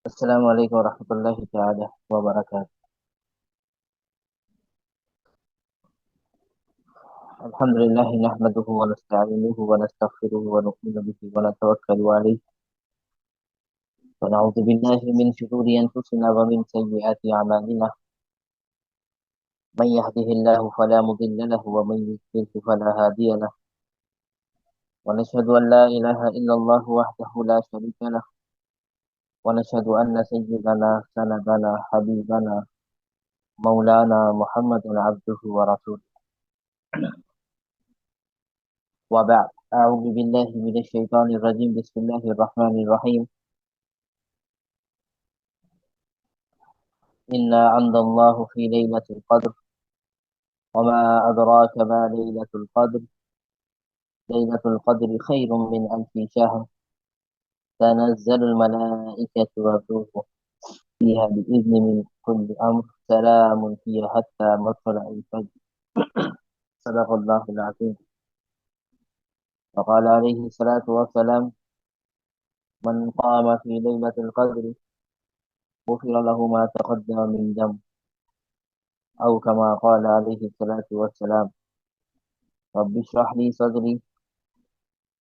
السلام علیکم ورحمۃ اللہ تعالی وبرکاتہ۔ الحمد لله نحمده ونستعينه ونستغفره ونؤمن به ونتوكل عليه ونعوذ بالله من شرور أنفسنا ومن سيئات أعمالنا، من يهده الله فلا مضل له ومن يضلل فلا هادي له، ونشهد أن لا إله إلا الله وحده لا شريك له، ونشهد أن سيدنا سندنا حبيبنا مولانا محمد عبده ورسوله، وبعد. أعوذ بالله من الشيطان الرجيم، بسم الله الرحمن الرحيم. إنا عند الله في ليلة القدر وما أدراك ما ليلة القدر، ليلة القدر خير من ألف شهر، تنزل الملائكة والروح فيها بإذن من كل أمر، سلام هي حتى مطلع الفجر. صدق الله العظيم. وقال عليه الصلاة والسلام: من قام في ليلة القدر غفر له ما تقدم من ذنب، أو كما قال عليه الصلاة والسلام: رب اشرح لي صدري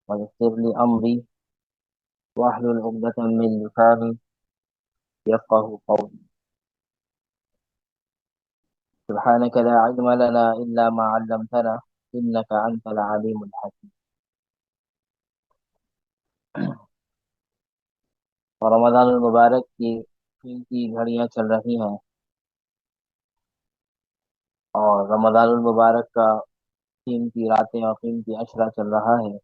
ويسر لي أمري واحلل عقدة من لساني يفقه قولي. سبحانك لا علم لنا إلا ما علمتنا إنك أنت العليم الحكيم. اور رمضان المبارک کی قیمتی گھڑیاں چل رہی ہیں، اور رمضان المبارک کا قیمتی راتیں اور قیمتی عشرہ چل رہا ہے۔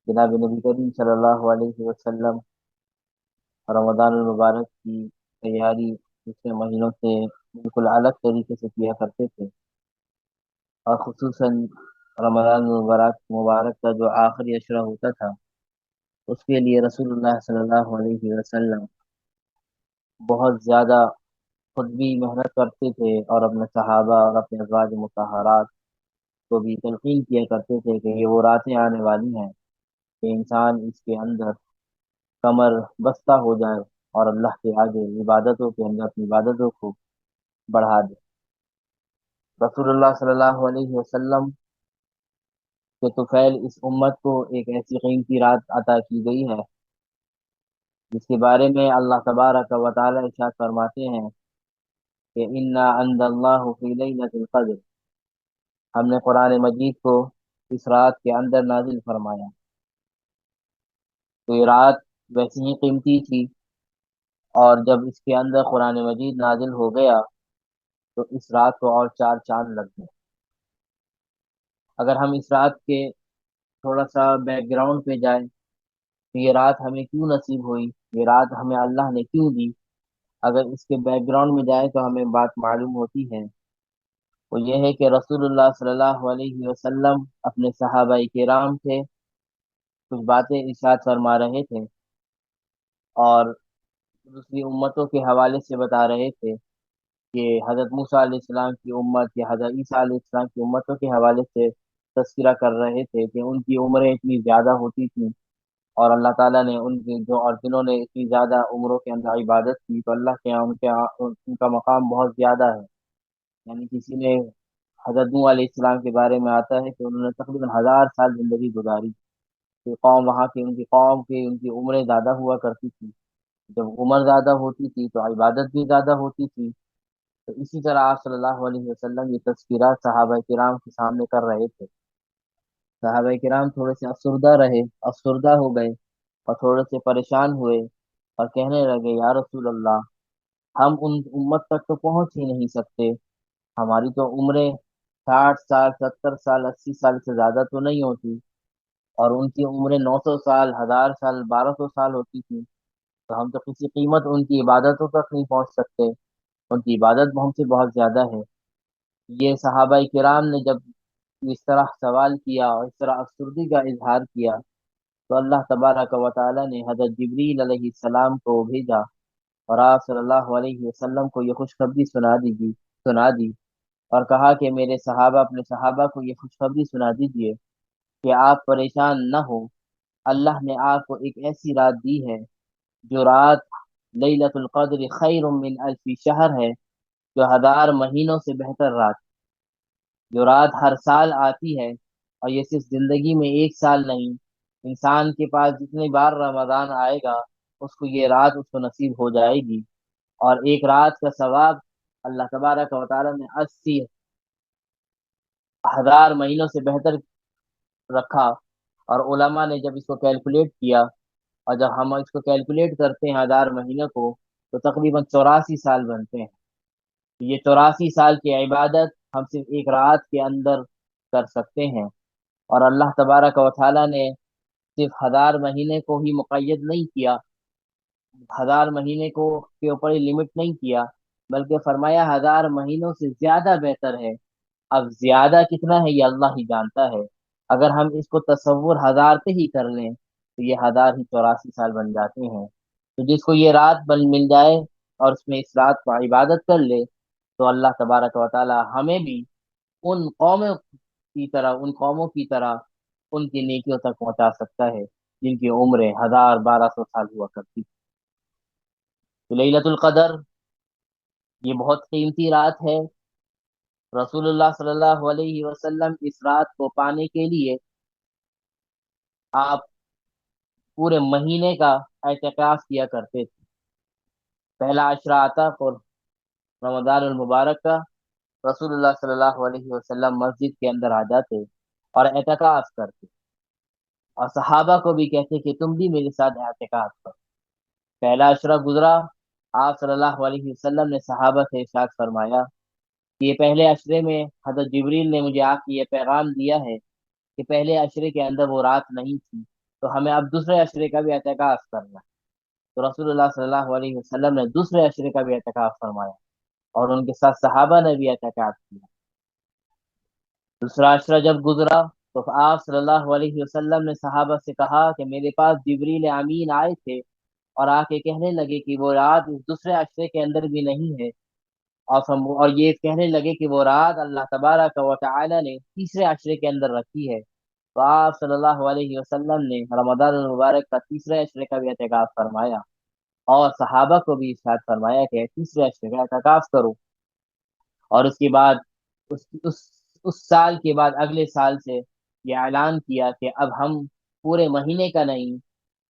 جناب نبی کریم صلی اللہ علیہ وسلم رمضان المبارک کی تیاری پچھلے مہینوں سے بالکل الگ طریقے سے کیا کرتے تھے، اور خصوصاً رمضان مبارک کا جو آخری عشرہ ہوتا تھا اس کے لیے رسول اللہ صلی اللہ علیہ وسلم بہت زیادہ خود بھی محنت کرتے تھے، اور اپنے صحابہ اور اپنے ازواج مطہرات کو بھی تلقین کیا کرتے تھے کہ یہ وہ راتیں آنے والی ہیں کہ انسان اس کے اندر کمر بستہ ہو جائے اور اللہ کے آگے عبادتوں کے اندر اپنی عبادتوں کو بڑھا دے۔ رسول اللہ صلی اللہ علیہ وسلم کے طفیل اس امت کو ایک ایسی قیمتی رات عطا کی گئی ہے جس کے بارے میں اللہ تبارک و تعالی ارشاد فرماتے ہیں کہ انا انزلناہ اللہ فی لیلۃ القدر، ہم نے قرآن مجید کو اس رات کے اندر نازل فرمایا۔ تو یہ رات ویسی ہی قیمتی تھی، اور جب اس کے اندر قرآن مجید نازل ہو گیا تو اس رات کو اور چار چاند لگ گئے۔ اگر ہم اس رات کے تھوڑا سا بیک گراؤنڈ پہ جائیں تو یہ رات ہمیں کیوں نصیب ہوئی، یہ رات ہمیں اللہ نے کیوں دی، اگر اس کے بیک گراؤنڈ میں جائیں تو ہمیں بات معلوم ہوتی ہے۔ وہ یہ ہے کہ رسول اللہ صلی اللہ علیہ وسلم اپنے صحابہ کرام سے کچھ باتیں ارشاد فرما رہے تھے، اور دوسری امتوں کے حوالے سے بتا رہے تھے کہ حضرت موسیٰ علیہ السلام کی امت یا حضرت عیسیٰ علیہ السلام کی امتوں کے حوالے سے تذکرہ کر رہے تھے کہ ان کی عمریں اتنی زیادہ ہوتی تھیں، اور اللہ تعالیٰ نے ان کی اور جنہوں نے اتنی زیادہ عمروں کے اندر عبادت کی تو اللہ کے یہاں ان کا مقام بہت زیادہ ہے۔ یعنی کسی نے حضرت نوح علیہ السلام کے بارے میں آتا ہے کہ انہوں نے تقریباً 1000 سال زندگی گزاری، کہ قوم وہاں کی ان کی قوم کی ان کی عمریں زیادہ ہوا کرتی تھی، جب عمر زیادہ ہوتی تھی تو عبادت بھی زیادہ ہوتی تھی۔ تو اسی طرح آپ صلی اللہ علیہ وسلم یہ تذکرات صحابہ کرام کے سامنے کر رہے تھے۔ صحابہ کرام تھوڑے سے افسردہ ہو گئے اور تھوڑے سے پریشان ہوئے، اور کہنے لگے یا رسول اللہ، ہم ان امت تک تو پہنچ ہی نہیں سکتے، ہماری تو عمریں 60 سال 70 سال 80 سال سے زیادہ تو نہیں ہوتی، اور ان کی عمریں 900 سال 1000 سال 1200 سال ہوتی تھی، تو ہم تو کسی قیمت ان کی عبادتوں تک نہیں پہنچ سکتے، ان کی عبادت ہم سے بہت زیادہ ہے۔ یہ صحابہ کرام نے جب اس طرح سوال کیا اور اس طرح افسردگی کا اظہار کیا تو اللہ تبارک و تعالی نے حضرت جبریل علیہ السلام کو بھیجا، اور آپ صلی اللہ علیہ وسلم کو یہ خوشخبری سنا دی، اور کہا کہ میرے صحابہ اپنے صحابہ کو یہ خوشخبری سنا دیجئے کہ آپ پریشان نہ ہو، اللہ نے آپ کو ایک ایسی رات دی ہے جو رات لیلۃ القدر خیر من الف شہر ہے، جو 1000 مہینوں سے بہتر رات، جو رات ہر سال آتی ہے، اور یہ صرف زندگی میں ایک سال نہیں، انسان کے پاس جتنی بار رمضان آئے گا اس کو یہ رات اس کو نصیب ہو جائے گی، اور ایک رات کا ثواب اللہ تبارک و تعالی نے 80,000 مہینوں سے بہتر رکھا۔ اور علماء نے جب اس کو کیلکولیٹ کیا، اور جب ہم اس کو کیلکولیٹ کرتے ہیں 1000 مہینوں کو، تو تقریباً 84 سال بنتے ہیں۔ یہ 84 سال کی عبادت ہم صرف ایک رات کے اندر کر سکتے ہیں، اور اللہ تبارک و تعالی نے صرف 1000 مہینے کو ہی مقید نہیں کیا، 1000 مہینے کو کے اوپر ہی لمٹ نہیں کیا، بلکہ فرمایا 1000 مہینوں سے زیادہ بہتر ہے۔ اب زیادہ کتنا ہے یہ اللہ ہی جانتا ہے، اگر ہم اس کو تصور 1000 پہ ہی کر لیں تو یہ 1000 ہی 84 سال بن جاتے ہیں۔ تو جس کو یہ رات بن مل جائے اور اس میں اس رات کو عبادت کر لے، تو اللہ تبارک و تعالی ہمیں بھی ان قوموں کی طرح ان کی نیکیوں تک پہنچا سکتا ہے جن کی عمریں 1000 1200 سال ہوا کرتی۔ تو لیلۃ القدر یہ بہت قیمتی رات ہے۔ رسول اللہ صلی اللہ علیہ وسلم اس رات کو پانے کے لیے آپ پورے مہینے کا اعتکاف کیا کرتے تھے۔ پہلا عشرہ آتا اور رمضان المبارک کا، رسول اللہ صلی اللہ علیہ وسلم مسجد کے اندر آ جاتے اور اعتکاف کرتے، اور صحابہ کو بھی کہتے کہ تم بھی میرے ساتھ اعتکاف کرو۔ پہلا عشرہ گزرا، آپ صلی اللہ علیہ وسلم نے صحابہ سے ارشاد فرمایا کہ یہ پہلے عشرے میں حضرت جبریل نے مجھے آ کے یہ پیغام دیا ہے کہ پہلے عشرے کے اندر وہ رات نہیں تھی، تو ہمیں اب دوسرے عشرے کا بھی اعتکاف کرنا ہے۔ تو رسول اللہ صلی اللہ علیہ وسلم نے دوسرے عشرے کا بھی اعتکاف فرمایا، اور ان کے ساتھ صحابہ نے بھی اعتکاف کیا۔ دوسرا عشرہ جب گزرا تو آپ صلی اللہ علیہ وسلم نے صحابہ سے کہا کہ میرے پاس جبریل امین آئے تھے اور آ کے کہنے لگے کہ وہ رات اس دوسرے عشرے کے اندر بھی نہیں ہے، اور یہ کہنے لگے کہ وہ رات اللہ تبارک و تعالی نے تیسرے عشرے کے اندر رکھی ہے۔ تو آپ صلی اللہ علیہ وسلم نے رمضان المبارک کا تیسرے عشرے کا بھی اعتکاف فرمایا، اور صحابہ کو بھی ارشاد فرمایا کہ تیسرے عشرے کا اعتکاف کرو۔ اور اس کے بعد اس, اس, اس سال کے بعد اگلے سال سے یہ اعلان کیا کہ اب ہم پورے مہینے کا نہیں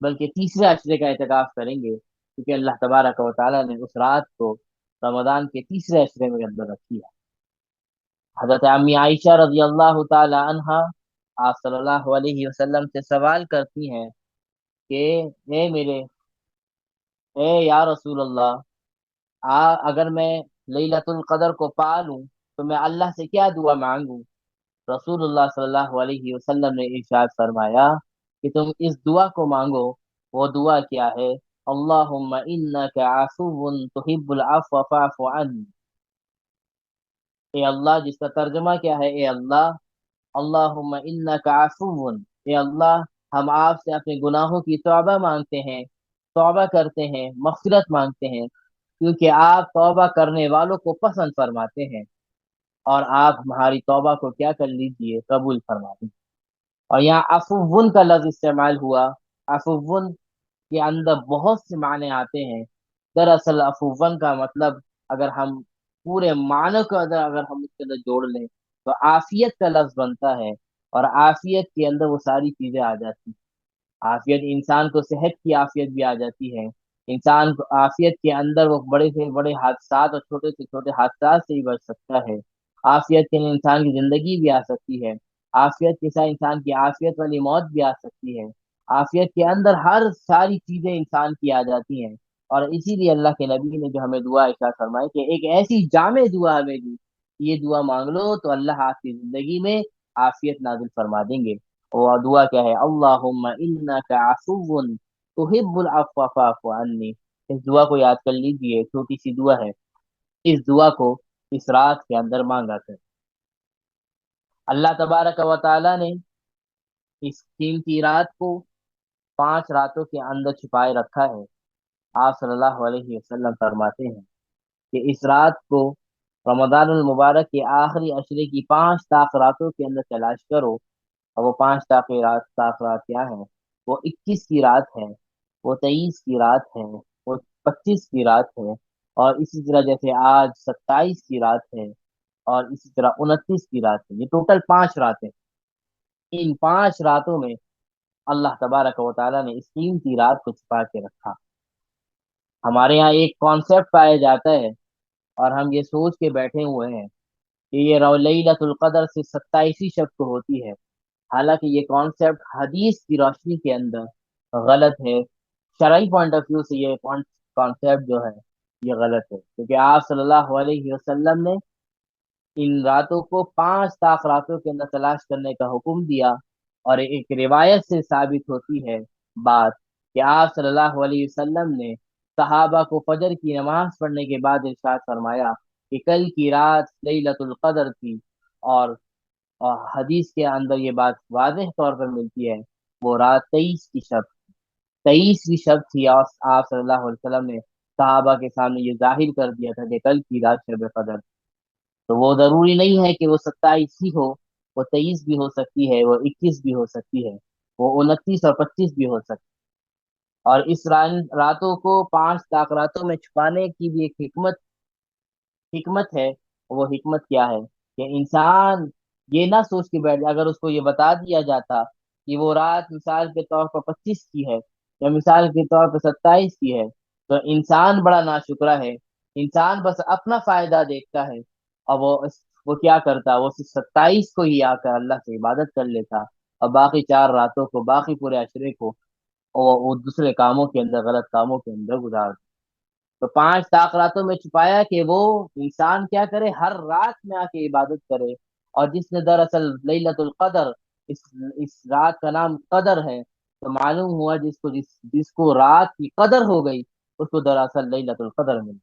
بلکہ تیسرے عشرے کا اعتکاف کریں گے، کیونکہ اللہ تبارک و تعالیٰ نے اس رات کو رمضان کے تیسرے عشرے میں اندر رکھی ہے۔ حضرت امی عائشہ رضی اللہ تعالی عنہا آپ صلی اللہ علیہ وسلم سے سوال کرتی ہیں کہ اے یا رسول اللہ، اگر میں لیلۃ القدر کو پا لوں تو میں اللہ سے کیا دعا مانگوں؟ رسول اللہ صلی اللہ علیہ وسلم نے ارشاد فرمایا کہ تم اس دعا کو مانگو۔ وہ دعا کیا ہے؟ اللہم انک عفو تحب العفو فاعف عنی۔ اے اللہ، جس کا ترجمہ کیا ہے؟ اے اللہ، اللہم انک عفو، اے اللہ ہم آپ سے اپنے گناہوں کی توبہ مانگتے ہیں، توبہ کرتے ہیں، مغفرت مانگتے ہیں، کیونکہ آپ توبہ کرنے والوں کو پسند فرماتے ہیں، اور آپ ہماری توبہ کو کیا کر لیجئے، قبول فرما لیجیے۔ اور یہاں عفون کا لفظ استعمال ہوا۔ عفون کے اندر بہت سے معنی آتے ہیں۔ دراصل عفون کا مطلب اگر ہم پورے معنی کو اگر ہم اس کے اندر جوڑ لیں تو عافیت کا لفظ بنتا ہے، اور عافیت کے اندر وہ ساری چیزیں آ جاتی ہیں۔ عافیت انسان کو صحت کی عافیت بھی آ جاتی ہے، انسان کو عافیت کے اندر وہ بڑے سے بڑے حادثات اور چھوٹے سے چھوٹے حادثات سے بھی بچ سکتا ہے۔ عافیت کے اندر انسان کی زندگی بھی آ سکتی ہے، عافیت کے ساتھ انسان کی عافیت والی موت بھی آ سکتی ہے۔ عافیت کے اندر ہر ساری چیزیں انسان کی آ جاتی ہیں، اور اسی لیے اللہ کے نبی نے جو ہمیں دعا ارشاد فرمائی کہ ایک ایسی جامع دعا ہمیں دی، یہ دعا مانگ لو تو اللہ آپ کی زندگی میں عافیت نازل فرما دیں گے۔ وہ دعا کیا ہے؟ اللہم انک عفو تحب العفو فاعف عنی۔ اس دعا کو یاد کر لیجئے، چھوٹی سی دعا ہے، اس دعا کو اس رات کے اندر مانگا کر۔ اللہ تبارک و تعالی نے اس قیمتی رات کو 5 راتوں کے اندر چھپائے رکھا ہے۔ آپ صلی اللہ علیہ وسلم فرماتے ہیں کہ اس رات کو رمضان المبارک کے آخری عشرے کی 5 طاق راتوں کے اندر تلاش کرو، اور وہ 5 طاق رات کیا ہیں؟ وہ 21 کی رات ہے، وہ 23 کی رات ہے، وہ 25 کی رات ہے، اور اسی طرح جیسے آج 27 کی رات ہے، اور اسی طرح 29 کی رات ہے۔ یہ ٹوٹل 5 راتیں۔ ان 5 راتوں میں اللہ تبارک و تعالیٰ نے اس قیمتی رات کو چھپا کے رکھا۔ ہمارے یہاں ایک کانسیپٹ پایا جاتا ہے، اور ہم یہ سوچ کے بیٹھے ہوئے ہیں کہ یہ لیلۃ القدر سے 27ویں شب کو ہوتی ہے۔ حالانکہ یہ کانسیپٹ حدیث کی روشنی کے اندر غلط ہے۔ شرعی پوائنٹ آف ویو سے یہ کانسیپٹ جو ہے یہ غلط ہے، کیونکہ آپ صلی اللہ علیہ وسلم نے ان راتوں کو 5 طاق راتوں کے اندر تلاش کرنے کا حکم دیا، اور ایک روایت سے ثابت ہوتی ہے بات کہ آپ صلی اللہ علیہ وسلم نے صحابہ کو فجر کی نماز پڑھنے کے بعد ارشاد فرمایا کہ کل کی رات لیلۃ القدر تھی، اور حدیث کے اندر یہ بات واضح طور پر ملتی ہے، وہ رات 23 کی شب تھی، اور آپ صلی اللہ علیہ وسلم نے صحابہ کے سامنے یہ ظاہر کر دیا تھا کہ کل کی رات شب قدر۔ تو وہ ضروری نہیں ہے کہ وہ 27 ہی ہو، وہ 23 بھی ہو سکتی ہے، وہ 21 بھی ہو سکتی ہے، وہ 29 اور 25 بھی ہو سکتی ہے۔ اور اس راتوں کو 5 طاق راتوں میں چھپانے کی بھی ایک حکمت ہے۔ وہ حکمت کیا ہے؟ کہ انسان یہ نہ سوچ کے بیٹھ جائے، اگر اس کو یہ بتا دیا جاتا کہ وہ رات مثال کے طور پر 25 کی ہے، یا مثال کے طور پر 27 کی ہے، تو انسان بڑا ناشکرا ہے۔ انسان بس اپنا فائدہ دیکھتا ہے، اور وہ کیا کرتا؟ وہ صرف 27 کو ہی آ کر اللہ سے عبادت کر لیتا، اور باقی 4 راتوں کو، باقی پورے عشرے کو وہ دوسرے کاموں کے اندر، غلط کاموں کے اندر گزار۔ تو 5 طاق راتوں میں چھپایا کہ وہ انسان کیا کرے؟ ہر رات میں آ کے عبادت کرے۔ اور جس نے دراصل لیلۃ القدر، اس اس رات کا نام قدر ہے، تو معلوم ہوا جس کو رات کی قدر ہو گئی، اس کو دراصل لیلۃ القدر ملی۔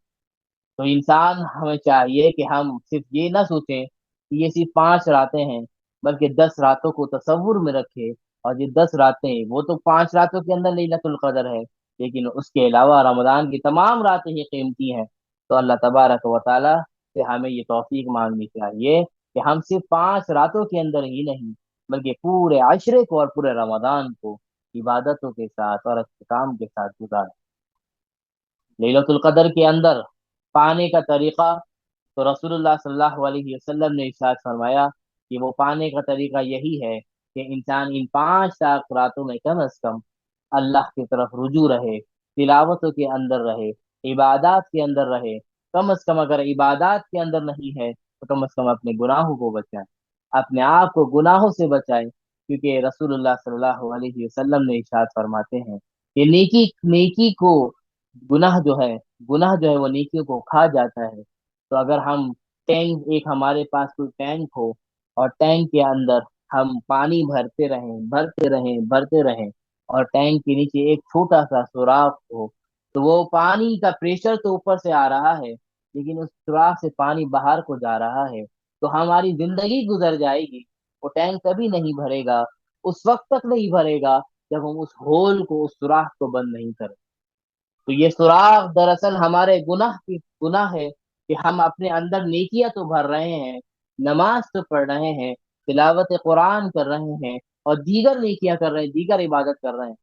تو انسان ہمیں چاہیے کہ ہم صرف یہ نہ سوچیں کہ یہ صرف 5 راتیں ہیں، بلکہ 10 راتوں کو تصور میں رکھے۔ اور یہ 10 راتیں، وہ تو 5 راتوں کے اندر لیلۃ القدر ہے، لیکن اس کے علاوہ رمضان کی تمام راتیں ہی قیمتی ہیں۔ تو اللہ تبارک و تعالیٰ سے ہمیں یہ توفیق مانگنی چاہیے کہ ہم صرف 5 راتوں کے اندر ہی نہیں، بلکہ پورے عشرے کو اور پورے رمضان کو عبادتوں کے ساتھ اور اختتام کے ساتھ گزاریں۔ لیلۃ القدر کے اندر پانے کا طریقہ، تو رسول اللہ صلی اللہ علیہ وسلم نے ارشاد فرمایا کہ وہ پانے کا طریقہ یہی ہے کہ انسان ان 5 راتوں میں کم از کم اللہ کی طرف رجوع رہے، تلاوتوں کے اندر رہے، عبادات کے اندر رہے۔ کم از کم اگر عبادات کے اندر نہیں ہے تو کم از کم اپنے گناہوں کو بچائیں، اپنے آپ کو گناہوں سے بچائیں، کیونکہ رسول اللہ صلی اللہ علیہ وسلم نے ارشاد فرماتے ہیں کہ نیکی کو گناہ جو ہے وہ نیکیوں کو کھا جاتا ہے۔ تو اگر ہم ہمارے پاس کوئی ٹینک ہو، اور ٹینک کے اندر ہم پانی بھرتے رہیں، اور ٹینک کے نیچے ایک چھوٹا سا سوراخ ہو، تو وہ پانی کا پریشر تو اوپر سے آ رہا ہے، لیکن اس سوراخ سے پانی باہر کو جا رہا ہے، تو ہماری زندگی گزر جائے گی، وہ ٹینک کبھی نہیں بھرے گا، اس وقت تک نہیں بھرے گا جب ہم اس ہول کو، اس سوراخ کو بند نہیں کریں۔ تو یہ سراغ دراصل ہمارے گناہ ہے کہ ہم اپنے اندر نیکیاں تو بھر رہے ہیں، نماز تو پڑھ رہے ہیں، تلاوت قرآن کر رہے ہیں، اور دیگر نیکیاں کر رہے ہیں، دیگر عبادت کر رہے ہیں،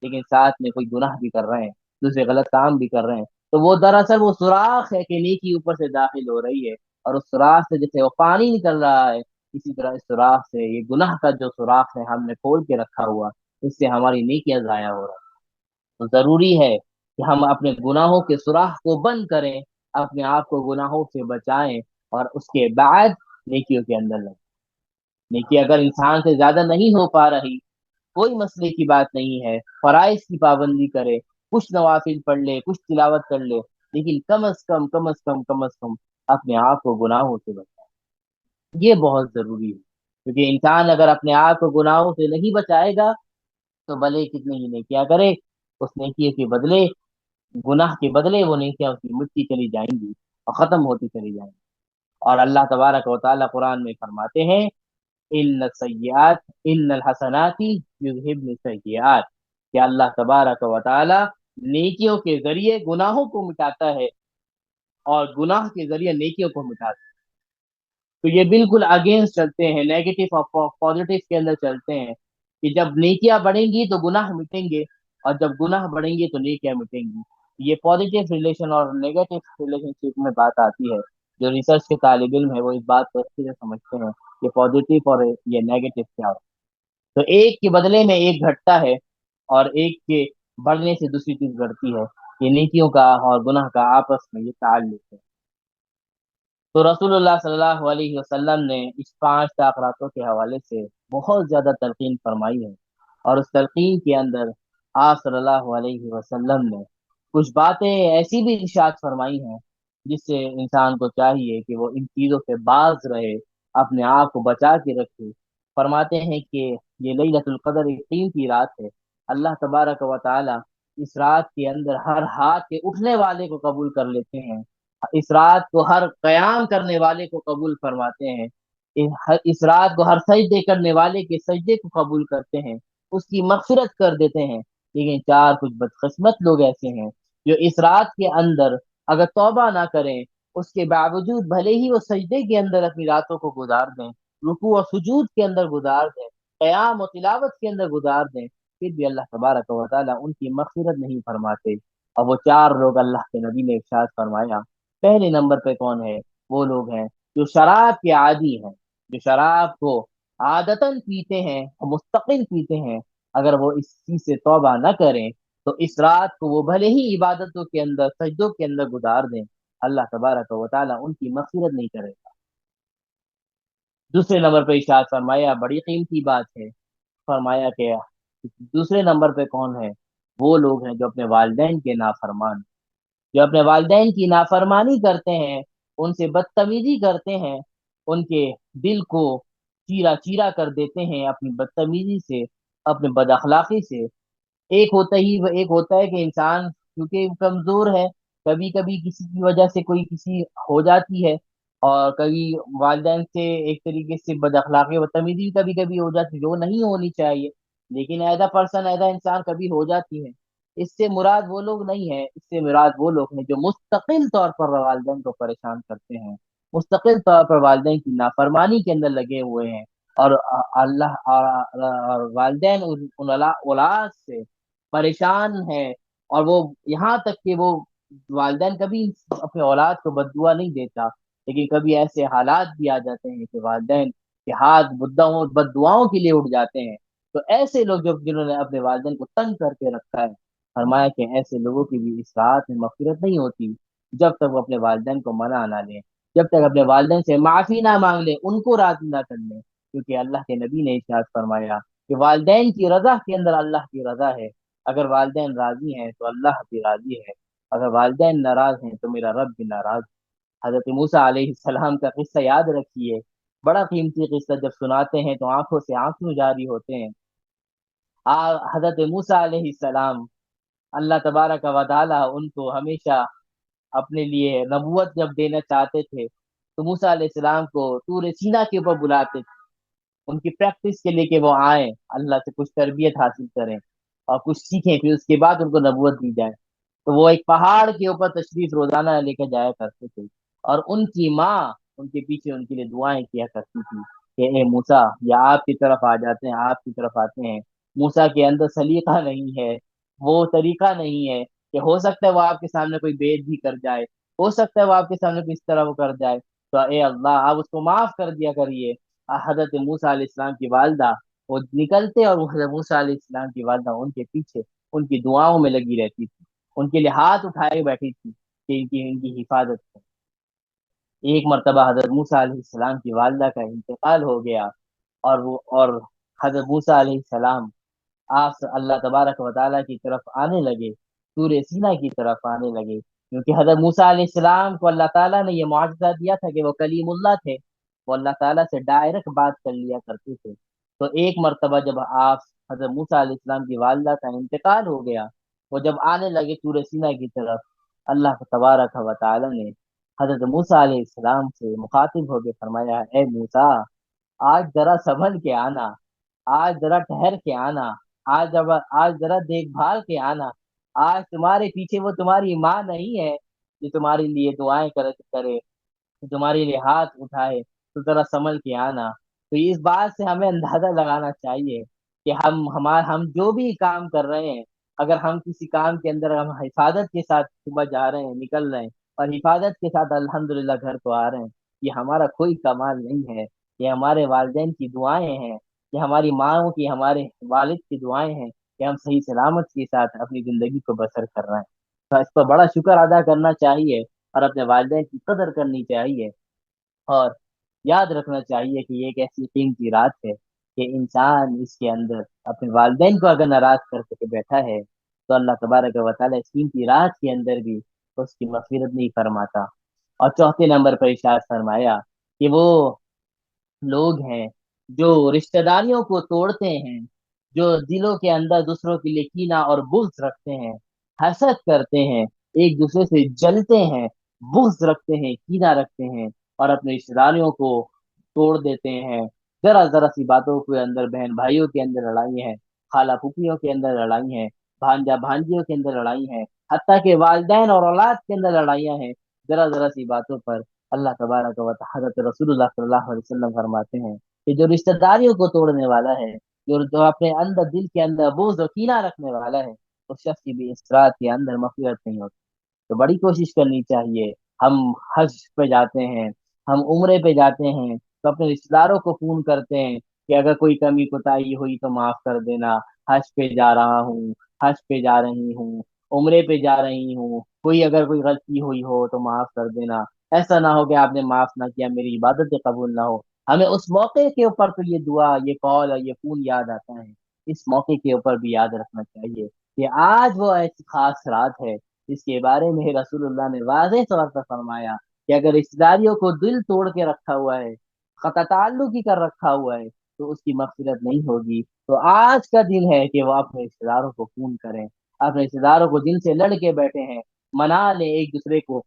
لیکن ساتھ میں کوئی گناہ بھی کر رہے ہیں، دوسرے غلط کام بھی کر رہے ہیں۔ تو وہ دراصل وہ سوراخ ہے کہ نیکی اوپر سے داخل ہو رہی ہے، اور اس سوراخ سے جیسے وہ پانی نکل رہا ہے، اسی طرح اس سوراخ سے، یہ گناہ کا جو سوراخ ہے ہم نے کھول کے رکھا ہوا، اس سے ہماری نیکیاں ضائع ہو رہی ہیں۔ تو ضروری ہے کہ ہم اپنے گناہوں کے سوراخ کو بند کریں، اپنے آپ کو گناہوں سے بچائیں، اور اس کے بعد نیکیوں کے اندر لگیں۔ نیکی اگر انسان سے زیادہ نہیں ہو پا رہی، کوئی مسئلے کی بات نہیں ہے، فرائض کی پابندی کرے، کچھ نوافل پڑھ لے، کچھ تلاوت کر لے، لیکن کم از کم اپنے آپ کو گناہوں سے بچائے۔ یہ بہت ضروری ہے، کیونکہ انسان اگر اپنے آپ کو گناہوں سے نہیں بچائے گا تو بھلے کتنے ہی نیکیاں کرے، اس نیکی کے بدلے، گناہ کے بدلے وہ نیکیاں اس کی مٹی چلی جائیں گی اور ختم ہوتی چلی جائیں گی۔ اور اللہ تبارک و تعالیٰ قرآن میں فرماتے ہیں ان الحسنات یذہبن السیئات، کہ اللہ تبارک و تعالیٰ نیکیوں کے ذریعے گناہوں کو مٹاتا ہے، اور گناہ کے ذریعے نیکیوں کو مٹاتے ہیں۔ تو یہ بالکل اگینسٹ چلتے ہیں، نیگیٹو اور پازیٹیو کے اندر چلتے ہیں کہ جب نیکیاں بڑھیں گی تو گناہ مٹیں گے، اور جب گناہ بڑھیں گے تو نیکیاں مٹیں گی۔ یہ پازیٹیو ریلیشن اور نیگیٹو ریلیشن شپ میں بات آتی ہے۔ جو ریسرچ کے طالب علم ہے وہ اس بات کو اچھے سے سمجھتے ہیں کہ پازیٹیو اور یہ نیگیٹو کیا ہو۔ تو ایک کے بدلے میں ایک گھٹتا ہے، اور ایک کے بڑھنے سے دوسری چیز بڑھتی ہے۔ یہ نیکیوں کا اور گناہ کا آپس میں یہ تعلق ہے۔ تو رسول اللہ صلی اللہ علیہ وسلم نے اس 5 طاقتوں کے حوالے سے بہت زیادہ تلقین فرمائی ہے، اور اس تلقین کے اندر آپ صلی اللہ علیہ وسلم نے کچھ باتیں ایسی بھی ارشاد فرمائی ہیں جس سے انسان کو چاہیے کہ وہ ان چیزوں سے باز رہے، اپنے آپ کو بچا کے رکھے۔ فرماتے ہیں کہ یہ لیلۃ القدر ایک قیمتی رات ہے، اللہ تبارک و تعالی اس رات کے اندر ہر ہاتھ کے اٹھنے والے کو قبول کر لیتے ہیں، اس رات کو ہر قیام کرنے والے کو قبول فرماتے ہیں، اس رات کو ہر سجدے کرنے والے کے سجدے کو قبول کرتے ہیں، اس کی مغفرت کر دیتے ہیں۔ لیکن چار کچھ بدقسمت لوگ ایسے ہیں جو اس رات کے اندر اگر توبہ نہ کریں، اس کے باوجود بھلے ہی وہ سجدے کے اندر اپنی راتوں کو گزار دیں، رکوع و سجود کے اندر گزار دیں، قیام و تلاوت کے اندر گزار دیں، پھر بھی اللہ تبارک و تعالیٰ ان کی مغفرت نہیں فرماتے۔ اور وہ چار لوگ اللہ کے نبی نے ارشاد فرمایا، پہلے نمبر پہ کون ہے؟ وہ لوگ ہیں جو شراب کے عادی ہیں، جو شراب کو عادتاً پیتے ہیں اور مستقل پیتے ہیں۔ اگر وہ اس چیز سے توبہ نہ کریں تو اس رات کو وہ بھلے ہی عبادتوں کے اندر سجدوں کے اندر گزار دیں، اللہ تبارک و تعالیٰ ان کی مغفرت نہیں کرے گا۔ دوسرے نمبر پہ ارشاد فرمایا، بڑی قیمتی بات ہے، فرمایا کہ دوسرے نمبر پہ کون ہے؟ وہ لوگ ہیں جو اپنے والدین کے نافرمان، جو اپنے والدین کی نافرمانی کرتے ہیں، ان سے بدتمیزی کرتے ہیں، ان کے دل کو چیرا چیرا کر دیتے ہیں اپنی بدتمیزی سے، اپنے بد اخلاقی سے۔ ایک ہوتا ہے کہ انسان کیونکہ کمزور ہے، کبھی کبھی کسی کی وجہ سے کوئی کسی ہو جاتی ہے، اور کبھی والدین سے ایک طریقے سے بد اخلاقی بدتمیزی کبھی کبھی ہو جاتی ہے جو نہیں ہونی چاہیے، لیکن as a person as a انسان کبھی ہو جاتی ہے۔ اس سے مراد وہ لوگ نہیں ہیں، اس سے مراد وہ لوگ ہیں جو مستقل طور پر والدین کو پریشان کرتے ہیں، مستقل طور پر والدین کی نافرمانی کے اندر لگے ہوئے ہیں، اور اللہ اور والدین اولاد سے پریشان ہے، اور وہ یہاں تک کہ وہ والدین کبھی اپنے اولاد کو بد دعا نہیں دیتا، لیکن کبھی ایسے حالات بھی آ جاتے ہیں کہ والدین کے ہاتھ بد دعاؤں کے لیے اٹھ جاتے ہیں۔ تو ایسے لوگ جنہوں نے اپنے والدین کو تنگ کر کے رکھا ہے، فرمایا کہ ایسے لوگوں کی بھی اس رات میں مغفرت نہیں ہوتی جب تک وہ اپنے والدین کو منع نہ لیں، جب تک اپنے والدین سے معافی نہ مانگ لیں، ان کو راضی نہ کر لیں، کیونکہ اللہ کے نبی نے ارشاد فرمایا کہ والدین کی رضا کے اندر اللہ کی رضا ہے۔ اگر والدین راضی ہیں تو اللہ بھی راضی ہے، اگر والدین ناراض ہیں تو میرا رب بھی ناراض ہے۔ حضرت موسیٰ علیہ السلام کا قصہ یاد رکھیے، بڑا قیمتی قصہ، جب سناتے ہیں تو آنکھوں سے آنسو جاری ہوتے ہیں۔ حضرت موسیٰ علیہ السلام، اللہ تبارک و تعالی ان کو ہمیشہ اپنے لیے نبوت جب دینا چاہتے تھے تو موسیٰ علیہ السلام کو طور سینا کے اوپر بلاتے تھے، ان کی پریکٹس کے لیے کہ وہ آئیں، اللہ سے کچھ تربیت حاصل کریں اور کچھ سیکھیں، پھر اس کے بعد ان کو نبوت دی جائے۔ تو وہ ایک پہاڑ کے اوپر تشریف روزانہ لے کے جایا کرتے تھے، اور ان کی ماں ان کے پیچھے ان کے لیے دعائیں کیا کرتی تھی کہ اے موسیٰ، یا آپ کی طرف آ جاتے ہیں، آپ کی طرف آتے ہیں۔ موسیٰ کے اندر سلیقہ نہیں ہے، وہ طریقہ نہیں ہے کہ ہو سکتا ہے وہ آپ کے سامنے کوئی بید بھی کر جائے، ہو سکتا ہے وہ آپ کے سامنے کس طرح وہ کر جائے، تو اے اللہ آپ اس کو معاف کر دیا کریے۔ حضرت موسیٰ علیہ السلام کی والدہ وہ نکلتے، اور وہ حضرت موسیٰ علیہ السلام کی والدہ ان کے پیچھے ان کی دعاؤں میں لگی رہتی تھی، ان کے لیے ہاتھ اٹھائے بیٹھی تھی کہ ان کی حفاظت کریں۔ ایک مرتبہ حضرت موسیٰ علیہ السلام کی والدہ کا انتقال ہو گیا، اور حضرت موسیٰ علیہ السلام آپ اللہ تبارک و تعالیٰ کی طرف آنے لگے، طور سینا کی طرف آنے لگے، کیونکہ حضرت موسیٰ علیہ السلام کو اللہ تعالیٰ نے یہ معجزہ دیا تھا کہ وہ کلیم اللہ تھے، وہ اللہ تعالیٰ سے ڈائریکٹ بات کر لیا کرتے تھے۔ تو ایک مرتبہ جب آپ حضرت موسیٰ علیہ السلام کی والدہ کا انتقال ہو گیا، وہ جب آنے لگے طور سینا کی طرف، اللہ تبارک و تعالیٰ نے حضرت موسیٰ علیہ السلام سے مخاطب ہو کے فرمایا، اے موسیٰ، آج ذرا سنبھل کے آنا، آج ذرا ٹھہر کے آنا، آج ذرا دیکھ بھال کے آنا، آج تمہارے پیچھے وہ تمہاری ماں نہیں ہے یہ تمہارے لیے دعائیں کرے، تمہارے لیے ہاتھ اٹھائے، تو ذرا سنبھل کے آنا۔ تو اس بات سے ہمیں اندازہ لگانا چاہیے کہ ہم جو بھی کام کر رہے ہیں، اگر ہم کسی کام کے اندر ہم حفاظت کے ساتھ صبح جا رہے ہیں، نکل رہے ہیں، اور حفاظت کے ساتھ الحمدللہ گھر کو آ رہے ہیں، یہ ہمارا کوئی کمال نہیں ہے، یہ ہمارے والدین کی دعائیں ہیں، یہ ہماری ماں کی، ہمارے والد کی دعائیں ہیں کہ ہم صحیح سلامت کے ساتھ اپنی زندگی کو بسر کر رہے ہیں۔ تو اس پر بڑا شکر ادا کرنا چاہیے، اور اپنے والدین کی قدر کرنی چاہیے، اور یاد رکھنا چاہیے کہ یہ ایک ایسی قیمتی رات ہے کہ انسان اس کے اندر اپنے والدین کو اگر ناراض کر کے بیٹھا ہے، تو اللہ تبارک و تعالیٰ اس قیمتی رات کے اندر بھی اس کی مغفرت نہیں فرماتا۔ اور چوتھے نمبر پر ارشاد فرمایا کہ وہ لوگ ہیں جو رشتہ داریوں کو توڑتے ہیں، جو دلوں کے اندر دوسروں کے لیے کینہ اور بغض رکھتے ہیں، حسد کرتے ہیں، ایک دوسرے سے جلتے ہیں، بغض رکھتے ہیں، کینہ رکھتے ہیں، اور اپنے رشتہ داریوں کو توڑ دیتے ہیں۔ ذرا ذرا سی باتوں کے اندر بہن بھائیوں کے اندر لڑائی ہیں، خالہ پھوپھیوں کے اندر لڑائی ہیں، بھانجا بھانجیوں کے اندر لڑائی ہیں، حتیٰ کہ والدین اور اولاد کے اندر لڑائیاں ہیں، ذرا ذرا سی باتوں پر۔ اللہ تبارک و تعالی، حضرت رسول اللہ صلی اللہ علیہ وسلم فرماتے ہیں کہ جو رشتہ داریوں کو توڑنے والا ہے، جو اپنے اندر دل کے اندر بغض و کینہ رکھنے والا ہے، اس شخص کی بھی اس رات کے اندر مغفرت نہیں ہوتی۔ تو بڑی کوشش کرنی چاہیے، ہم حج پہ جاتے ہیں، ہم عمرے پہ جاتے ہیں، تو اپنے رشتہ داروں کو فون کرتے ہیں کہ اگر کوئی کمی کوتاہی ہوئی تو معاف کر دینا، حج پہ جا رہا ہوں، حج پہ جا رہی ہوں، عمرے پہ جا رہی ہوں، کوئی اگر کوئی غلطی ہوئی ہو تو معاف کر دینا، ایسا نہ ہو کہ آپ نے معاف نہ کیا میری عبادت قبول نہ ہو۔ ہمیں اس موقع کے اوپر تو یہ دعا، یہ کال اور یہ فون یاد آتا ہے، اس موقع کے اوپر بھی یاد رکھنا چاہیے کہ آج وہ ایسی خاص رات ہے جس کے بارے میں رسول اللہ نے واضح طور پر فرمایا کہ اگر رشتہ داریوں کو دل توڑ کے رکھا ہوا ہے، قطع تعلق ہی کر رکھا ہوا ہے، تو اس کی مغفرت نہیں ہوگی۔ تو آج کا دن ہے کہ وہ اپنے رشتہ داروں کو فون کریں، اپنے رشتہ داروں کو جن سے لڑ کے بیٹھے ہیں منا لیں، ایک دوسرے کو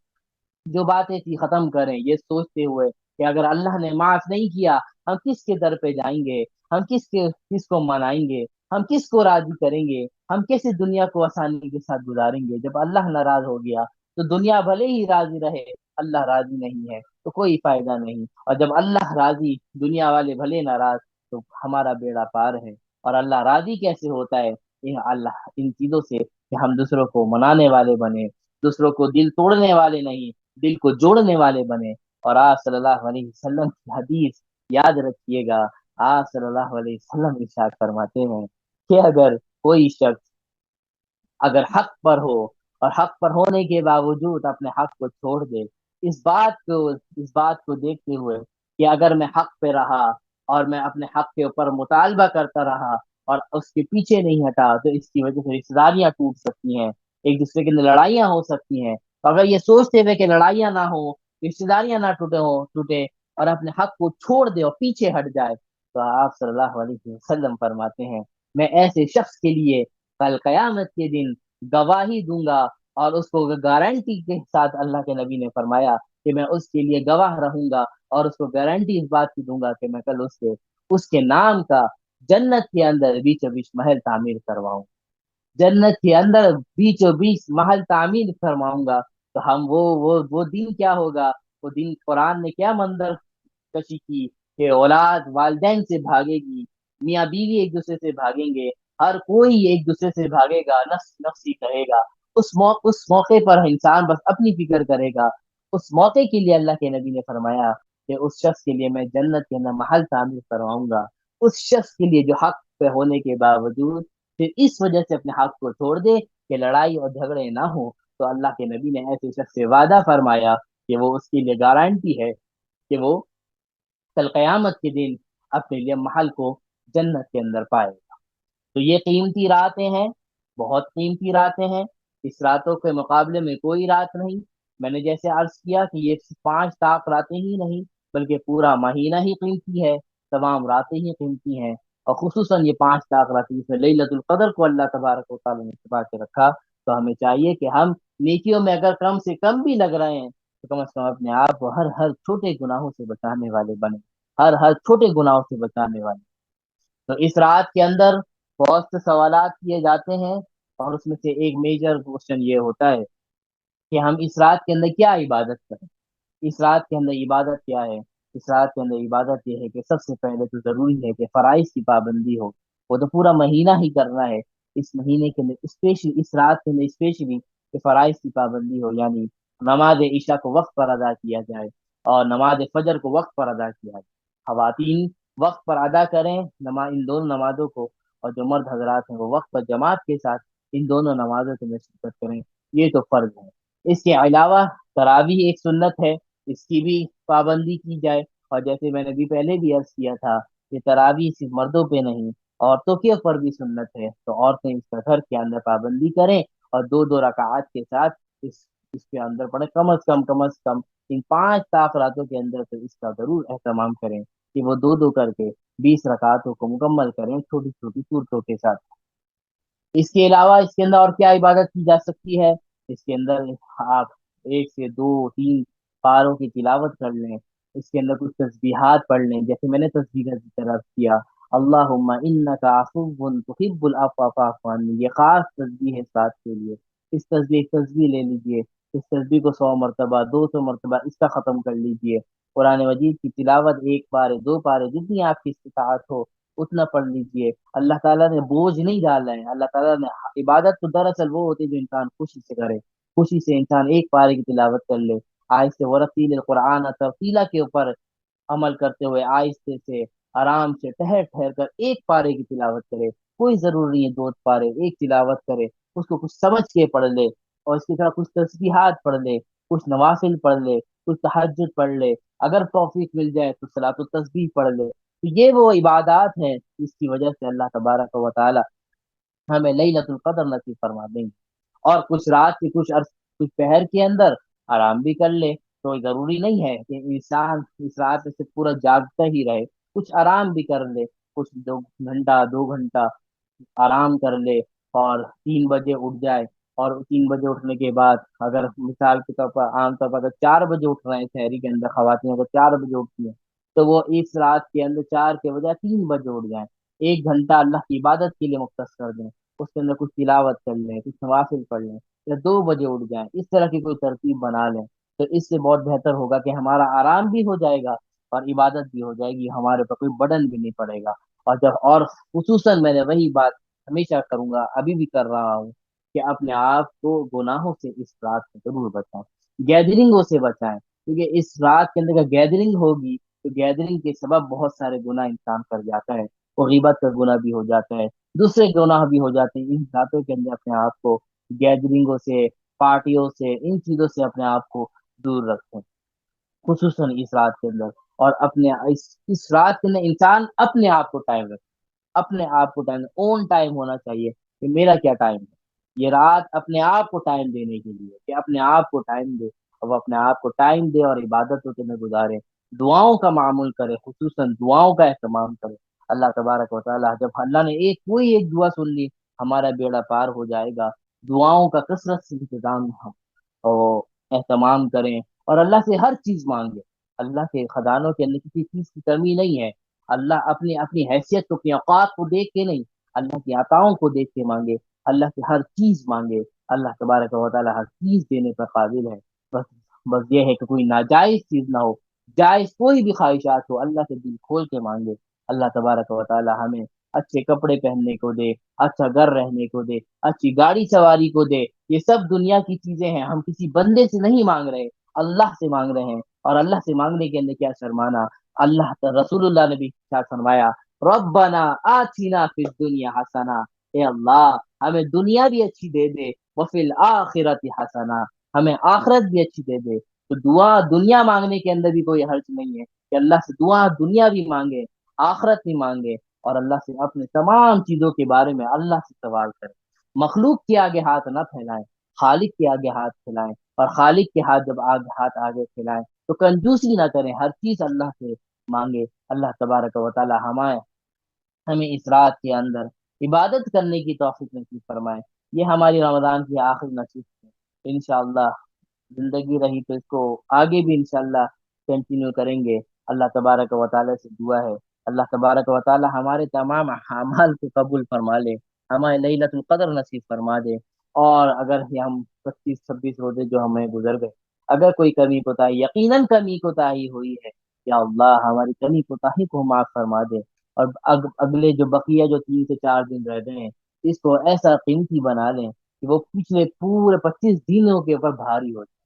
جو باتیں تھی ختم کریں، یہ سوچتے ہوئے کہ اگر اللہ نے معاف نہیں کیا، ہم کس کے در پہ جائیں گے، ہم کس کو منائیں گے، ہم کس کو راضی کریں گے، ہم کیسے دنیا کو آسانی کے ساتھ گزاریں گے جب اللہ ناراض ہو گیا؟ تو دنیا بھلے ہی راضی رہے، اللہ راضی نہیں ہے تو کوئی فائدہ نہیں، اور جب اللہ راضی، دنیا والے بھلے ناراض، تو ہمارا بیڑا پار ہے۔ اور اللہ راضی کیسے ہوتا ہے؟ یہ اللہ ان چیزوں سے کہ ہم دوسروں کو منانے والے بنے، دوسروں کو دل توڑنے والے نہیں، دل کو جوڑنے والے بنے۔ اور آپ صلی اللہ علیہ وسلم کی حدیث یاد رکھیے گا، آپ صلی اللہ علیہ وسلم ارشاد فرماتے ہیں کہ اگر کوئی شخص اگر حق پر ہو، اور حق پر ہونے کے باوجود اپنے حق کو چھوڑ دے، اس بات کو دیکھتے ہوئے کہ اگر میں حق پہ رہا اور میں اپنے حق کے اوپر مطالبہ کرتا رہا اور اس کے پیچھے نہیں ہٹا، تو اس کی وجہ سے رشتہ داریاں ٹوٹ سکتی ہیں، ایک دوسرے کے اندر لڑائیاں ہو سکتی ہیں۔ تو اگر یہ سوچتے ہوئے کہ لڑائیاں نہ ہو، رشتہ داریاں نہ ٹوٹے، اور اپنے حق کو چھوڑ دے اور پیچھے ہٹ جائے، تو آپ صلی اللہ علیہ وسلم فرماتے ہیں میں ایسے شخص کے لیے کل قیامت کے دن گواہی دوں گا، اور اس کو گارنٹی کے ساتھ اللہ کے نبی نے فرمایا کہ میں اس کے لیے گواہ رہوں گا، اور اس کو گارنٹی اس بات کی دوں گا کہ میں کل اس کے نام کا جنت کے اندر بیچوں بیچ محل تعمیر کرواؤں، جنت کے اندر بیچوں بیچ محل تعمیر فرماؤں گا۔ تو ہم وہ دن کیا ہوگا؟ وہ دن قرآن نے کیا منظر کشی کی کہ اولاد والدین سے بھاگے گی، میاں بیوی ایک دوسرے سے بھاگیں گے، ہر کوئی ایک دوسرے سے بھاگے گا، نفس نفسی کہے گا۔ اس موقع پر انسان بس اپنی فکر کرے گا۔ اس موقع کے لیے اللہ کے نبی نے فرمایا کہ اس شخص کے لیے میں جنت کے اندر محل تعمیر کرواؤں گا، اس شخص کے لیے جو حق پہ ہونے کے باوجود پھر اس وجہ سے اپنے حق کو چھوڑ دے کہ لڑائی اور جھگڑے نہ ہو، تو اللہ کے نبی نے ایسے شخص سے وعدہ فرمایا کہ وہ اس کے لیے گارنٹی ہے کہ وہ کل قیامت کے دن اپنے لیے محل کو جنت کے اندر پائے گا۔ تو یہ قیمتی راتیں ہیں، بہت قیمتی راتیں ہیں، اس راتوں کے مقابلے میں کوئی رات نہیں۔ میں نے جیسے عرض کیا کہ یہ صرف 5 راتیں ہی نہیں، بلکہ پورا مہینہ ہی قیمتی ہے، تمام راتیں ہی قیمتی ہیں، اور خصوصاً یہ 5 راتیں جس میں لیلۃ القدر کو اللہ تبارک و تعالیٰ نے چھپا کے رکھا، تو ہمیں چاہیے کہ ہم نیکیوں میں اگر کم سے کم بھی لگ رہے ہیں، تو کم از کم اپنے آپ کو ہر چھوٹے گناہوں سے بچانے والے بنے، ہر چھوٹے گناہوں سے بچانے والے۔ تو اس رات کے اندر بہت سے سوالات کیے جاتے ہیں، اور اس میں سے ایک میجر کوشچن یہ ہوتا ہے کہ ہم اس رات کے اندر کیا عبادت کریں۔ اس رات کے اندر عبادت کیا ہے؟ اس رات کے اندر عبادت یہ ہے کہ سب سے پہلے تو ضروری ہے کہ فرائض کی پابندی ہو، وہ تو پورا مہینہ ہی کرنا ہے۔ اس مہینے کے اندر اسپیشلی اس رات کے اندر اسپیشلی کہ فرائض کی پابندی ہو، یعنی نماز عشاء کو وقت پر ادا کیا جائے اور نماز فجر کو وقت پر ادا کیا جائے۔ خواتین وقت پر ادا کریں ان دونوں نمازوں کو، اور جو مرد حضرات ہیں وہ وقت پر جماعت کے ساتھ ان دونوں نمازوں کے میں شرکت کریں، یہ تو فرض ہے۔ اس کے علاوہ تراویح ایک سنت ہے، اس کی بھی پابندی کی جائے، اور جیسے میں نے بھی پہلے بھی عرض کیا تھا کہ تراویح صرف مردوں پہ نہیں، عورتوں کے اوپر بھی سنت ہے، تو عورتیں اس کا گھر کے اندر پابندی کریں اور دو دو رکعات کے ساتھ اس کے اندر پڑھیں، کم از کم ان 5 راتوں کے اندر تو اس کا ضرور اہتمام کریں کہ وہ دو دو کر کے 20 رکعاتوں کو مکمل کریں چھوٹی چھوٹی صورتوں کے ساتھ۔ اس کے علاوہ اس کے اندر اور کیا عبادت کی جا سکتی ہے؟ اس کے اندر آپ 1 سے 2 3 پاروں کی تلاوت کر لیں، اس کے اندر کچھ تسبیحات پڑھ لیں، جیسے میں نے تسبیح کی طرف کیا اللہم انک عفو تحب العفو فاعف عنی، یہ خاص تسبیح ہے اس رات کے لیے۔ اس تسبیح لے لیجئے، اس تسبیح کو 100 مرتبہ 200 مرتبہ اس کا ختم کر لیجئے۔ قرآن مجید کی تلاوت 1 پارے 2 پارے جتنی آپ کی استطاعت ہو اتنا پڑھ لیجئے۔ اللہ تعالیٰ نے بوجھ نہیں ڈالا ہے، اللہ تعالیٰ نے عبادت تو دراصل وہ ہوتی ہے جو انسان خوشی سے کرے، خوشی سے انسان 1 پارے کی تلاوت کر لے، آہستہ ورتیل القرآن ترتیلا کے اوپر عمل کرتے ہوئے آہستہ سے آرام سے ٹھہر ٹھہر کر 1 پارے کی تلاوت کرے۔ کوئی ضروری نہیں ہے 2 پارے ایک تلاوت کرے، اس کو کچھ سمجھ کے پڑھ لے، اور اس کی طرح کچھ تسبیحات پڑھ لے، کچھ نوافل پڑھ لے، کچھ تہجد پڑھ لے، اگر توفیق مل جائے تو صلاۃ التسبیح پڑھ لے۔ تو یہ وہ عبادات ہیں جس کی وجہ سے اللہ تبارک و تعالی ہمیں لیلۃ القدر نصیب فرما دیں گے۔ اور کچھ رات کے کچھ پہر کے اندر آرام بھی کر لے، تو ضروری نہیں ہے کہ انسان اس رات سے پورا جاگتا ہی رہے، کچھ آرام بھی کر لے، کچھ 2 گھنٹہ 2 گھنٹہ آرام کر لے اور 3 بجے اٹھ جائے، اور 3 بجے اٹھنے کے بعد اگر مثال کے طور پر عام طور پر اگر 4 بجے اٹھ رہے ہیں شہری کے اندر خواتین اگر 4 بجے اٹھتی ہیں تو وہ اس رات کے اندر 4 کے بجائے 3 بجے اٹھ جائیں، 1 گھنٹہ اللہ کی عبادت کے لیے مختص کر دیں، اس کے اندر کچھ تلاوت کر لیں، کچھ نوافل پڑھ لیں، یا 2 بجے اٹھ جائیں، اس طرح کی کوئی ترتیب بنا لیں، تو اس سے بہت بہتر ہوگا کہ ہمارا آرام بھی ہو جائے گا اور عبادت بھی ہو جائے گی، ہمارے پر کوئی برڈن بھی نہیں پڑے گا۔ اور خصوصاً میں نے وہی بات ہمیشہ کروں گا، ابھی بھی کر رہا ہوں، کہ اپنے آپ کو گناہوں سے اس رات سے ضرور بچائیں، گیدرنگوں سے بچائیں، کیونکہ اس رات کے اندر گیدرنگ ہوگی تو گیدرنگ کے سبب بہت سارے گناہ انسان کر جاتا ہے، وہ غیبت کا گناہ بھی ہو جاتا ہے، دوسرے گناہ بھی ہو جاتے ہیں۔ ان راتوں کے اندر اپنے آپ کو گیدرنگوں سے، پارٹیوں سے، ان چیزوں سے اپنے آپ کو دور رکھیں، خصوصاً اس رات کے اندر۔ اور اس رات کے اندر انسان اپنے آپ کو ٹائم رکھے، اپنے آپ کو ٹائم اون ٹائم ہونا چاہیے کہ میرا کیا ٹائم ہے، یہ رات اپنے آپ کو ٹائم دینے کے لیے کہ اپنے آپ کو ٹائم دے، اور وہ اپنے آپ کو ٹائم دے اور عبادتوں کے میں گزارے، دعاؤں کا معمول کرے، خصوصاً دعاؤں کا اہتمام کرے۔ اللہ تبارک و تعالیٰ جب اللہ نے کوئی ایک دعا سن لی ہمارا بیڑا پار ہو جائے گا۔ دعاؤں کا کثرت سے انتظام ہم اور اہتمام کریں، اور اللہ سے ہر چیز مانگے، اللہ کے خزانوں کے اندر کسی چیز کی کمی نہیں ہے، اللہ اپنی اپنی حیثیت کو اپنی اوقات کو دیکھ کے نہیں، اللہ کی عطاؤں کو دیکھ کے مانگے، اللہ سے ہر چیز مانگے، اللہ تبارک و تعالیٰ ہر چیز دینے پر قابل ہے۔ بس بس یہ ہے کہ کوئی ناجائز چیز نہ ہو، جائز کوئی بھی خواہشات ہو اللہ سے دل کھول کے مانگے۔ اللہ تبارک و تعالیٰ ہمیں اچھے کپڑے پہننے کو دے، اچھا گھر رہنے کو دے، اچھی گاڑی سواری کو دے، یہ سب دنیا کی چیزیں ہیں، ہم کسی بندے سے نہیں مانگ رہے، اللہ سے مانگ رہے ہیں، اور اللہ سے مانگنے کے اندر کیا شرمانا۔ رسول اللہ نے بھی کیا فرمایا، ربنا آتنا فی الدنیا حسنا، اے اللہ ہمیں دنیا بھی اچھی دے دے، وفی الآخرت حسنا، ہمیں آخرت بھی اچھی دے دے۔ تو دعا دنیا مانگنے کے اندر بھی کوئی حرج نہیں ہے کہ اللہ سے دنیا بھی مانگے، آخرت بھی مانگے، اور اللہ سے اپنے تمام چیزوں کے بارے میں اللہ سے سوال کرے، مخلوق کے آگے ہاتھ نہ پھیلائیں، خالق کے آگے ہاتھ پھیلائیں، اور خالق کے ہاتھ جب ہاتھ آگے پھیلائیں تو کنجوسی نہ کریں، ہر چیز اللہ سے مانگے۔ اللہ تبارک و تعالی ہمیں اس رات کے اندر عبادت کرنے کی توفیق نصیب فرمائے۔ یہ ہماری رمضان کی آخری نصیب ہے، انشاءاللہ زندگی رہی تو اس کو آگے بھی انشاءاللہ کنٹینیو کریں گے۔ اللہ تبارک و تعالی سے دعا ہے اللہ تبارک و تعالی ہمارے تمام اعمال کو قبول فرما لے، ہمیں لیلۃ القدر نصیب فرما دے۔ اور اگر یہ ہم 25 26 روزے جو ہمیں گزر گئے، اگر کوئی کمی کوتاہی، یقیناً کمی کوتاہی ہوئی ہے، یا اللہ ہماری کمی کوتاہی کو معاف فرما دے، اور اگلے جو بقیہ جو 3 سے 4 دن رہ گئے ہیں، اس کو ایسا قیمتی بنا لیں کہ وہ پچھلے پورے 25 دنوں کے اوپر بھاری ہو جائے۔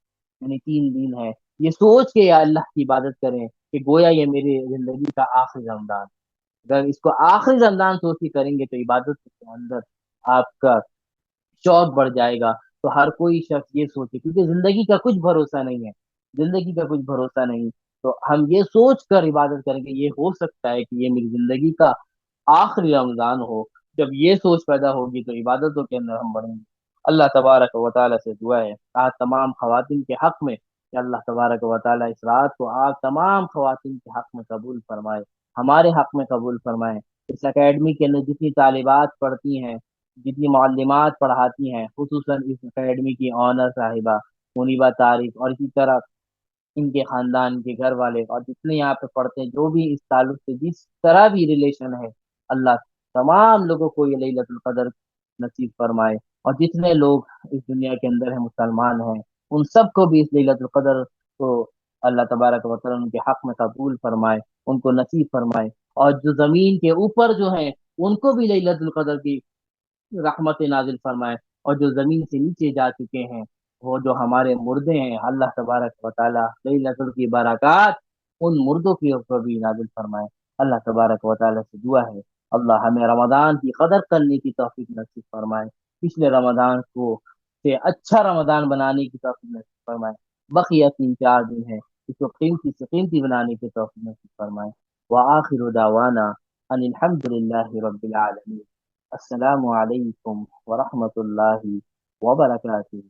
یعنی 3 دن ہے، یہ سوچ کے یا اللہ کی عبادت کریں کہ گویا یہ میری زندگی کا آخری رمضان۔ اگر اس کو آخری رمضان سوچ کے کریں گے تو عبادت کے اندر آپ کا شوق بڑھ جائے گا۔ تو ہر کوئی شخص یہ سوچے، کیونکہ زندگی کا کچھ بھروسہ نہیں ہے، زندگی کا کچھ بھروسہ نہیں، تو ہم یہ سوچ کر عبادت کریں گے یہ ہو سکتا ہے کہ یہ میری زندگی کا آخری رمضان ہو۔ جب یہ سوچ پیدا ہوگی تو عبادتوں کے اندر ہم بڑھیں گے۔ اللہ تبارک و تعالیٰ سے دعا ہے آج تمام خواتین کے حق میں کہ اللہ تبارک و تعالیٰ اس رات کو آپ تمام خواتین کے حق میں قبول فرمائے، ہمارے حق میں قبول فرمائے۔ اس اکیڈمی کے اندر جتنی طالبات پڑھتی ہیں، جتنی معلمات پڑھاتی ہیں، خصوصاً اس اکیڈمی کی آنر صاحبہ منیبہ طارق، اور اسی طرح ان کے خاندان کے گھر والے، اور جتنے یہاں پہ پڑھتے ہیں، جو بھی اس تعلق سے جس طرح بھی ریلیشن ہے، اللہ تمام لوگوں کو یہ ليلۃ القدر نصیب فرمائے، اور جتنے لوگ اس دنیا کے اندر ہیں مسلمان ہیں، ان سب کو بھی اس ليلۃ القدر کو اللہ تبارک و تعالیٰ ان کے حق میں قبول فرمائے، ان کو نصیب فرمائے، اور جو زمین کے اوپر جو ہیں ان کو بھی ليلۃ القدر کی رحمت نازل فرمائے، اور جو زمین سے نیچے جا چکے ہیں، وہ جو ہمارے مردے ہیں، اللہ تبارک و تعالیٰ ليلۃ کی برکات ان مردوں کے اوپر بھی نازل فرمائے۔ اللہ تبارک و تعالیٰ سے دعا ہے اللہ ہمیں رمضان کی قدر کرنے کی توفیق نصیب فرمائے، پچھلے رمضان کو سے اچھا رمضان بنانے کی توفیق نصیب فرمائے، بقیہ 3 4 دن ہے اس کو قیمتی سے قیمتی بنانے کی توفیق نصیب فرمائے۔ وآخر دعوانا ان الحمد للہ رب العالمین۔ السلام علیکم ورحمۃ اللہ وبرکاتہ۔